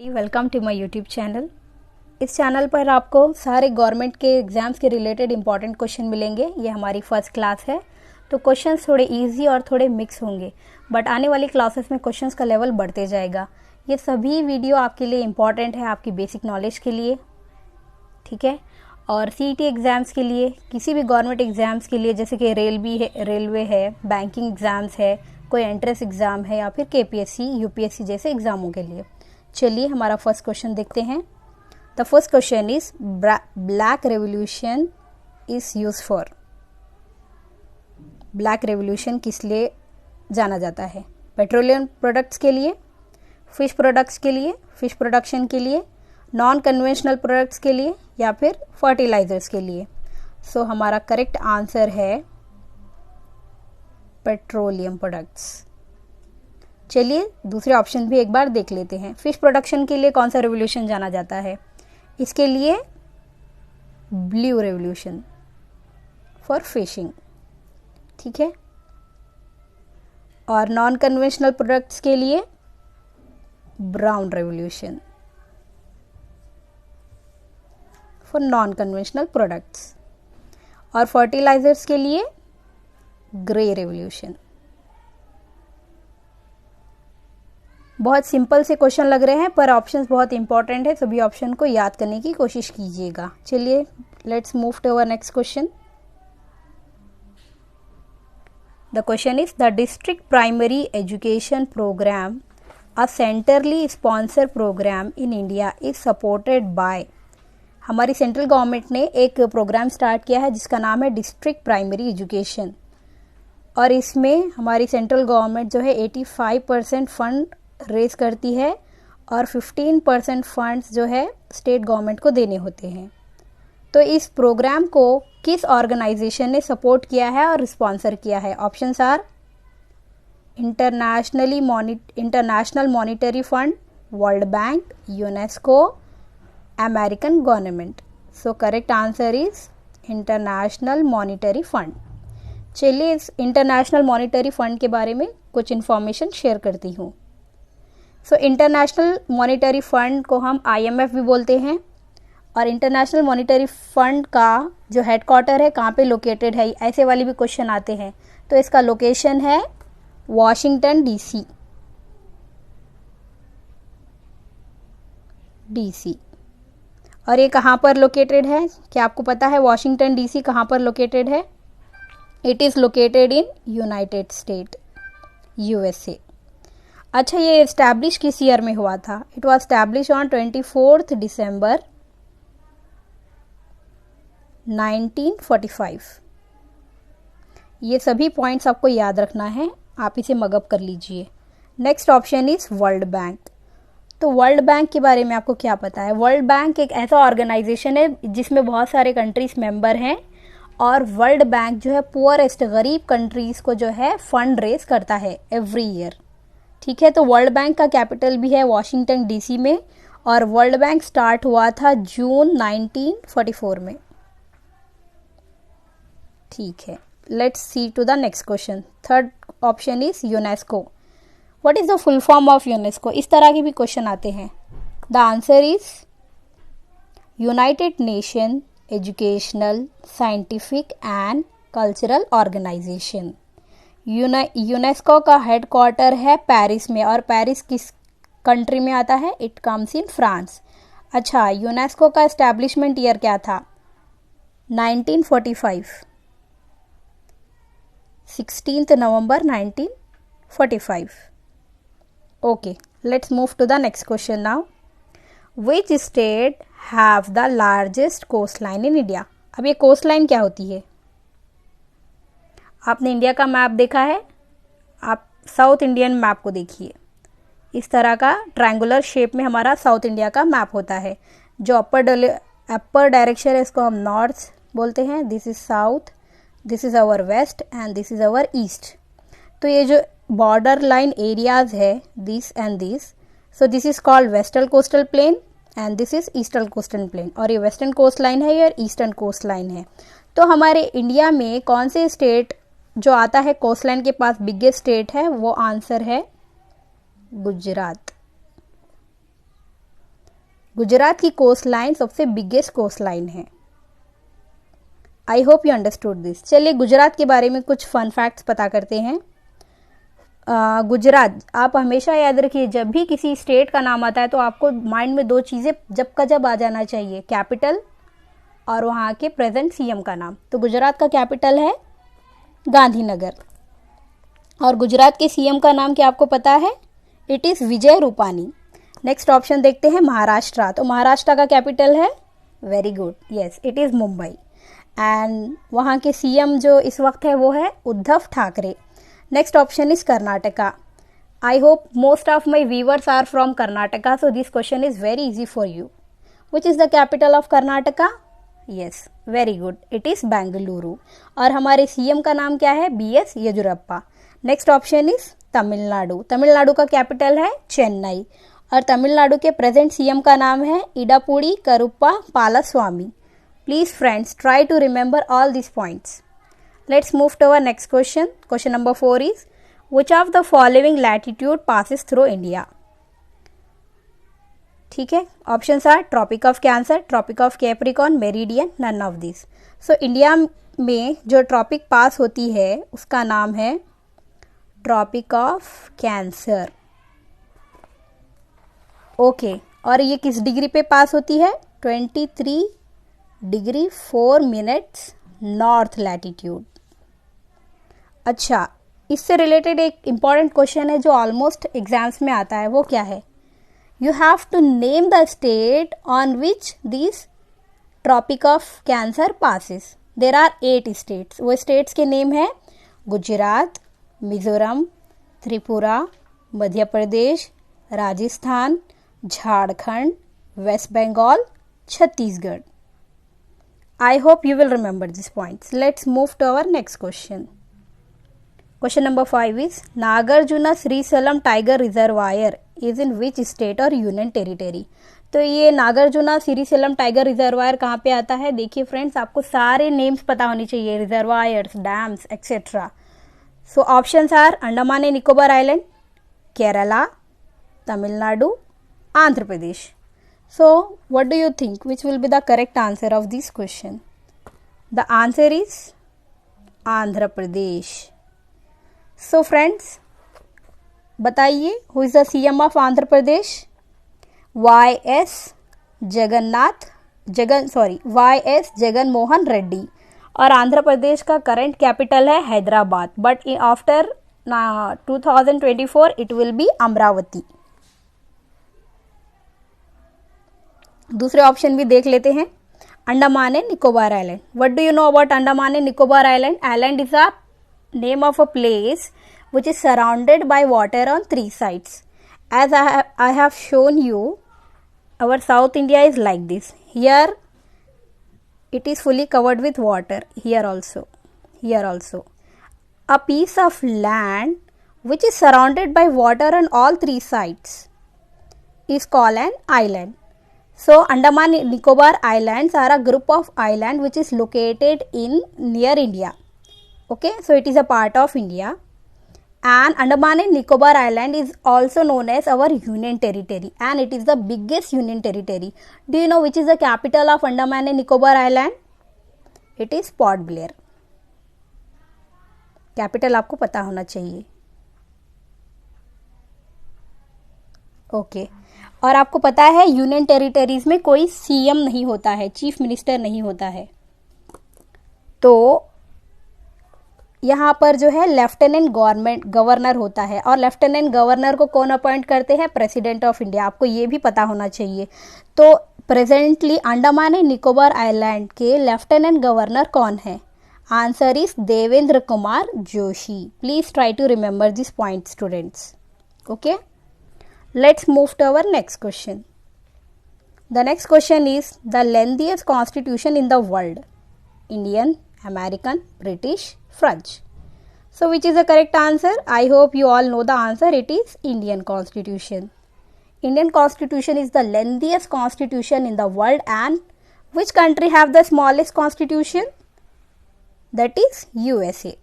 Welcome to my YouTube channel. इस channel पर आपको सारे गवर्नमेंट के एग्ज़ाम्स के रिलेटेड इंपॉर्टेंट क्वेश्चन मिलेंगे। ये हमारी फर्स्ट क्लास है, तो क्वेश्चंस थोड़े इजी और थोड़े मिक्स होंगे, बट आने वाली क्लासेस में क्वेश्चंस का लेवल बढ़ते जाएगा। ये सभी वीडियो आपके लिए इम्पॉर्टेंट है, आपकी बेसिक नॉलेज के लिए, ठीक है। और सीईटी एग्ज़ाम्स के लिए, किसी भी गवर्नमेंट एग्ज़ाम्स के लिए, जैसे कि रेलवे है, बैंकिंग एग्ज़ाम्स है, कोई एंट्रेंस एग्ज़ाम है, या फिर केपीएससी यूपीएससी जैसे एग्ज़ामों के लिए। चलिए हमारा फर्स्ट क्वेश्चन देखते हैं। The first question is black revolution is use for. Black revolution किस लिए जाना जाता है? पेट्रोलियम प्रोडक्ट्स के लिए, फिश प्रोडक्ट्स के लिए, फिश प्रोडक्शन के लिए, नॉन कन्वेंशनल प्रोडक्ट्स के लिए, या फिर फर्टिलाइजर्स के लिए। सो हमारा करेक्ट आंसर है पेट्रोलियम प्रोडक्ट्स। चलिए दूसरे ऑप्शन भी एक बार देख लेते हैं। फिश प्रोडक्शन के लिए कौन सा रेवोल्यूशन जाना जाता है? इसके लिए ब्लू रेवोल्यूशन फॉर फिशिंग, ठीक है। और नॉन कन्वेंशनल प्रोडक्ट्स के लिए brown revolution for non conventional products. और फर्टिलाइजर्स के लिए ग्रे रेवोल्यूशन। बहुत सिंपल से क्वेश्चन लग रहे हैं, पर ऑप्शंस बहुत इंपॉर्टेंट है, सभी ऑप्शन को याद करने की कोशिश कीजिएगा। चलिए let's move to our next question. The question is the district primary education programme, a centrally sponsor programme in India, is supported by. हमारी सेंट्रल गवर्नमेंट ने एक प्रोग्राम स्टार्ट किया है जिसका नाम है डिस्ट्रिक्ट प्राइमरी एजुकेशन, और इसमें हमारी सेंट्रल गवर्नमेंट जो है 85% फंड रेज करती है, और 15% फंड्स जो है स्टेट गवर्नमेंट को देने होते हैं। तो इस प्रोग्राम को किस ऑर्गेनाइजेशन ने सपोर्ट किया है और स्पॉन्सर किया है? Options are international monetary fund, world bank, UNESCO, American government. So correct answer is international monetary fund. चलिए इस इंटरनेशनल मॉनिटरी फंड के बारे में कुछ इन्फॉर्मेशन शेयर करती हूँ। सो इंटरनेशनल मॉनिटरी फंड को हम IMF भी बोलते हैं, और इंटरनेशनल मॉनिटरी फंड का जो हेडक्वार्टर है कहाँ पे लोकेटेड है, ऐसे वाले भी क्वेश्चन आते हैं। तो इसका लोकेशन है वॉशिंगटन DC। और ये कहाँ पर लोकेटेड है? क्या आपको पता है वॉशिंगटन DC कहाँ पर लोकेटेड है? It is located in United state, USA। अच्छा, ये एस्टैब्लिश किस ईयर में हुआ था? इट वॉज एस्टैब्लिश ऑन 24 दिसंबर 1945। ये सभी पॉइंट्स आपको याद रखना है, आप इसे मगअप कर लीजिए। Next option is world bank. तो वर्ल्ड बैंक के बारे में आपको क्या पता है? वर्ल्ड बैंक एक ऐसा ऑर्गेनाइजेशन है जिसमें बहुत सारे कंट्रीज मेंबर हैं, और वर्ल्ड बैंक जो है पुअरेस्ट गरीब कंट्रीज को जो है फंड रेज करता है एवरी ईयर, ठीक है। तो वर्ल्ड बैंक का कैपिटल भी है वॉशिंगटन DC में, और वर्ल्ड बैंक स्टार्ट हुआ था जून 1944 में, ठीक है। Let's see to the next question. Third option is UNESCO. What is the full form of UNESCO? इस तरह के भी क्वेश्चन आते हैं। The answer is united nation educational, scientific and cultural organisation. UNESCO का हेडक्वार्टर है पेरिस में, और पेरिस किस कंट्री में आता है? It comes in France. अच्छा, यूनेस्को का एस्टैब्लिशमेंट ईयर क्या था? 1945, 16 नवंबर 1945। Okay, let's move to the next question now. Which state have the largest coast line in India? अब ये कोस्ट लाइन क्या होती है? आपने इंडिया का मैप देखा है, आप साउथ इंडियन मैप को देखिए। इस तरह का ट्रायंगुलर शेप में हमारा साउथ इंडिया का मैप होता है। जो अपर डायरेक्शन है इसको हम नॉर्थ बोलते हैं, this is south, this is our west, and this is our east. तो ये जो बॉर्डर लाइन एरियाज है, this and this, so this is called western coastal plain and this is eastern coastal plain. और ये western coast line है, ये eastern coast line है। तो हमारे इंडिया में कौन से स्टेट जो आता है कोस्ट लाइन के पास, बिगेस्ट स्टेट है, वो आंसर है गुजरात। गुजरात की कोस्ट लाइन सबसे बिगेस्ट कोस्ट लाइन है। I hope you understood this. चलिए गुजरात के बारे में कुछ फन फैक्ट्स पता करते हैं। गुजरात, आप हमेशा याद रखिए जब भी किसी स्टेट का नाम आता है तो आपको माइंड में दो चीज़ें जब का जब आ जाना चाहिए, कैपिटल और वहाँ के प्रेजेंट सीएम का नाम। तो गुजरात का कैपिटल है गांधीनगर, और गुजरात के सीएम का नाम क्या आपको पता है? It is Vijay Rupani. Next option देखते हैं महाराष्ट्र। तो महाराष्ट्र का कैपिटल है, very good, yes it is Mumbai. And वहाँ के सीएम जो इस वक्त है वो है Uddhav Thackeray. Next option is Karnataka. I hope most of my viewers are from Karnataka, so this question is very easy for you. Which is the capital of Karnataka? Yes, very good, it is Bengaluru. और हमारे सीएम का नाम क्या है? BS Yediyurappa. Next option is Tamil Nadu. Tamil Nadu का capital है चेन्नई, और तमिलनाडु के प्रेजेंट सीएम का नाम है Edappadi Karuppa Palaswami. Please friends try to remember all this points. Let's move to our next question. Question number 4 is which of the following latitude passes through India? ठीक है, options are Tropic of Cancer, Tropic of Capricorn, meridian, none of this. So India में जो tropic पास होती है उसका नाम है tropic of cancer. Okay, और ये किस डिग्री पे पास होती है? 23 डिग्री 4 मिनट्स नॉर्थ लैटिट्यूड। अच्छा, इससे रिलेटेड एक इम्पॉर्टेंट क्वेश्चन है जो ऑलमोस्ट एग्जाम्स में आता है, वो क्या है? You have to name the state on which this Tropic of Cancer passes. There are 8 states. वो स्टेट्स के नेम है Gujarat, Mizoram, Tripura, Madhya Pradesh, Rajasthan, Jharkhand, West Bengal, Chhattisgarh. I hope you will remember these points. Let's move to our next question. Question number 5 is Nagarjuna Sri Salam Tiger Reservoir is in which state or union territory? तो ये नागार्जुना श्री सलम tiger reservoir कहाँ पे आता है? देखिए friends, आपको सारे नेम्स पता होने चाहिए, reservoirs, dams etcetera. So options are Andaman and Nicobar island, Kerala, Tamil Nadu, Andhra Pradesh. So, what do you think? Which will be the correct answer of this question? The answer is Andhra Pradesh. So, friends, बताइए who is the CM of Andhra Pradesh? YS Jagan Mohan Reddy. और आंध्र प्रदेश का current capital है Hyderabad, but after 2024 it will be Amravati. दूसरे option भी देख लेते हैं। Andaman and Nicobar island. What do you know about Andaman and Nicobar island? Island is a name of a place which is surrounded by water on 3 sides. As I have shown you, our South India is like this. Here it is fully covered with water. Here also. A piece of land which is surrounded by water on all 3 sides is called an island. So Andaman and Nicobar Islands are a group of islands which is located in near India. Okay, so it is a part of India. And Andaman and Nicobar Island is also known as our union territory, and it is the biggest union territory. Do you know which is the capital of Andaman and Nicobar Island? It is Port Blair. Capital आपको पता होना चाहिए। Okay, और आपको पता है union territories में कोई सीएम नहीं होता है, चीफ मिनिस्टर नहीं होता है। तो यहाँ पर जो है लेफ्टिनेंट गवर्नर होता है, और लेफ्टिनेंट गवर्नर को कौन अपॉइंट करते हैं? President of India. आपको ये भी पता होना चाहिए। तो presently Andaman and Nicobar island के लेफ्टिनेंट गवर्नर कौन है? Answer is Devendra Kumar Joshi. Please try to remember this point students. Okay, let's move to our next question. The next question is the lengthiest constitution in the world? Indian, American, British, French. So which is the correct answer? I hope you all know the answer. It is Indian Constitution. Indian Constitution is the lengthiest constitution in the world. And which country have the smallest constitution? That is USA.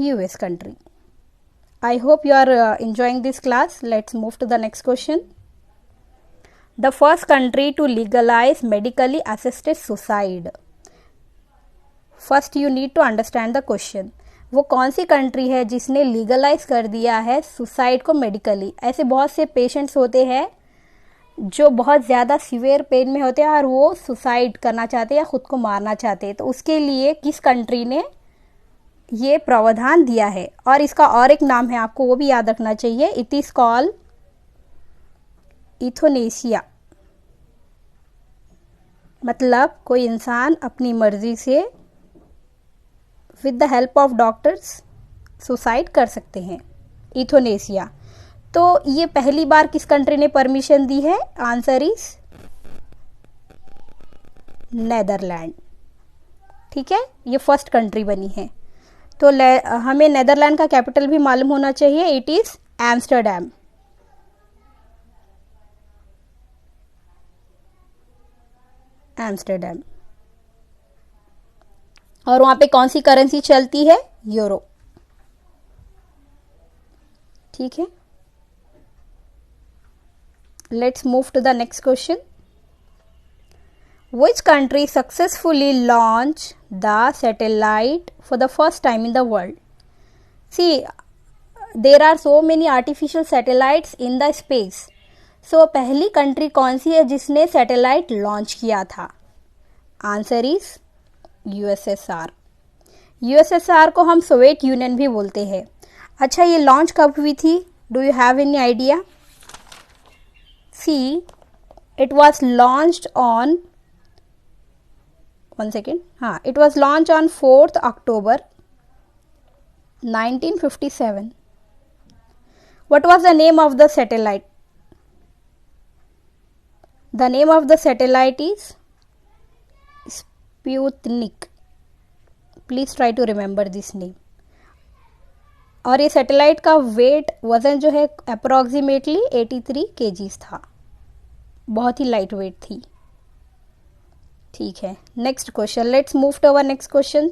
US country. I hope you are enjoying this class. Let's move to the next question. The first country to legalise medically assisted suicide. First you need to understand the question. वो कौन सी country है जिसने legalise कर दिया है suicide को medically. ऐसे बहुत से पेशेंट्स होते हैं जो बहुत ज़्यादा सीवियर पेन में होते हैं और वो सुसाइड करना चाहते हैं या खुद को मारना चाहते हैं, तो उसके लिए किस कंट्री ने ये प्रावधान दिया है। और इसका और एक नाम है, आपको वो भी याद रखना चाहिए। It is called euthanasia. मतलब कोई इंसान अपनी मर्जी से with the help of doctors suicide कर सकते हैं, यूथनेशिया। तो ये पहली बार किस कंट्री ने परमिशन दी है? Answer is Netherland. ठीक है, ये फर्स्ट कंट्री बनी है। तो हमें नेदरलैंड का कैपिटल भी मालूम होना चाहिए। It is Amsterdam. एम्स्टर्डम। और वहां पे कौन सी करेंसी चलती है? यूरो। ठीक है, let's move to the next question. Which country successfully launched the satellite for the first time in the world? See, there are so many artificial satellites in the space. So पहली country कौन सी है जिसने satellite launch किया था? Answer is USSR. USSR को हम Soviet union भी बोलते हैं। अच्छा, ये लॉन्च कब हुई थी? Do you have any idea? See, it was launched on One second. It was launched on 4th October 1957. What was the name of the satellite? The name of the satellite is Sputnik. Please try to remember this name. और ये satellite का wait, वजन जो है approximately 83 kgs था। बहुत ही light weight थी। ठीक है, next question. Let's move to our next question.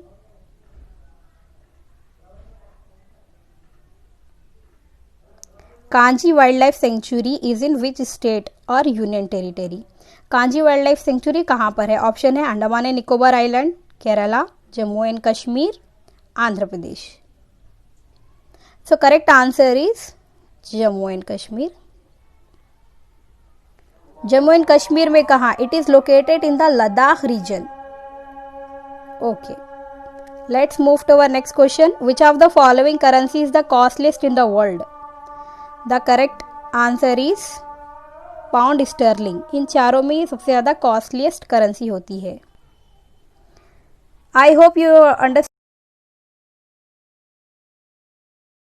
Kanji wild life sanctuary is in which state और union territory? Kanji wild life sanctuary कहाँ पर है? ऑप्शन है Andaman and Nicobar island, Kerala, Jammu and Kashmir, Andhra Pradesh. So correct answer is Jammu and Kashmir. Jammu and Kashmir में कहा? It is located in the Ladakh region. Okay, let's move to our next question. Which of the following currency is the costliest in the world? The correct answer is pound sterling. इन चारों में ये सबसे ज्यादा costliest currency होती है। I hope you understand